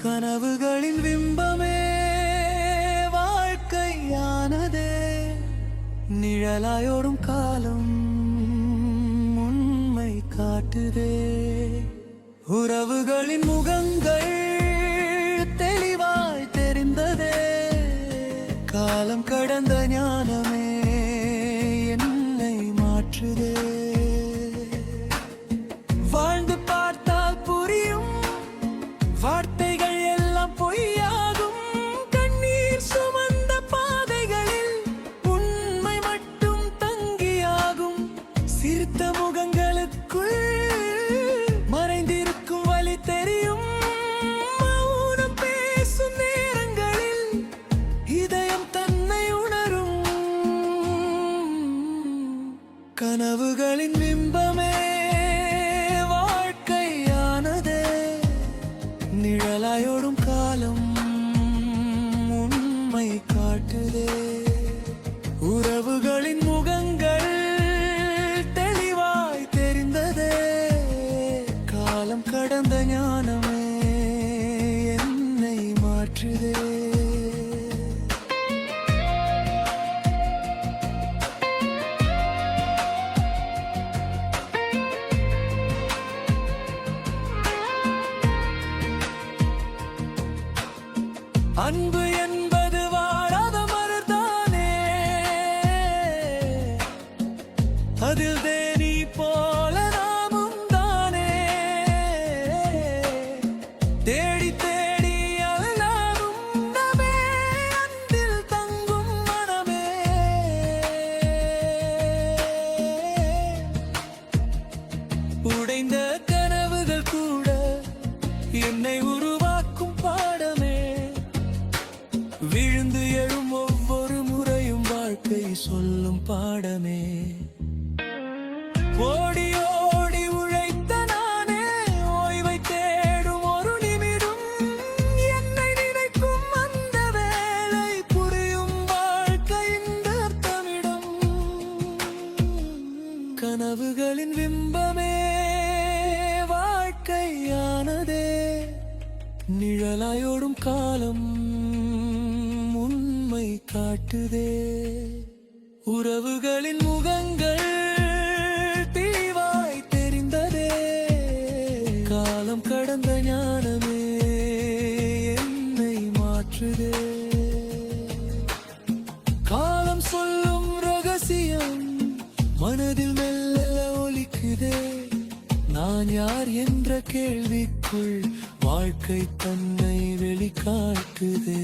கனவுகளின் பிம்பமே வாழ்க்கையானதே, நிழலாயோடும் காலம் உண்மை காட்டுதே. உறவுகளின் முகங்கள் தெளிவாய் தெரிந்ததே, காலம் கடந்த ஞானமே என்னை மாற்றுதே. வாழ்ந்து பார்த்தால் புரியும், வார்த்தைகள் எல்லாம் பொய்யாகும். கண்ணீர் சுமந்த பாதைகளில் உண்மை மட்டும் தங்கியாகும். சிரித்த முகங்களுக்குள் மறைந்திருக்கும் வழி தெரியும். மௌனம் பேசும் நேரங்களில் இதயம் தன்னை உணரும். கனவுகளின் பிம்பமே வாழ்க்கையானதே, நிழலாயோடும் காலம் உண்மை காட்டுதே. உறவுகளின் முகங்கள் தெளிவாய் தெரிந்ததே, காலம் கடந்த ஞானமே என்னை மாற்றுதே. அன்பு என்பது வாழாத மரத்தானே, அதில் தேனி போல நாமும் தானே. தேடி தேடி அல்லாடும் நமே, அன்பில் தங்கும் மனமே. உடைந்த கனவுகள் கூட என்னை உருவாக்கும் பாடமே. விழுந்து எழும் ஒவ்வொரு முறையும் வாழ்க்கை சொல்லும் பாடமே. ஓடி ஓடி உழைத்த நானே ஓய்வை தேடும் ஒரு நிமிடம். என்னை நினைக்கும் அந்த வேளை புரியும் வாழ்க்கையின் அர்த்தமிடம். கனவுகளின் பிம்பமே வாழ்க்கையானதே, நிழலாயோடும் காலம் உண்மை காட்டுதே. உறவுகளின் முகங்கள் தெளிவாய் தெரிந்ததே, காலம் கடந்த ஞானமே என்னை மாற்றுதே. காலம் சொல்லும் ரகசியம் மனதில் மெல்ல ஒலிக்குதே. நான் யார் என்ற கேள்விக்குள் வாழ்க்கை தன்னை வெளிக்காட்டுதே.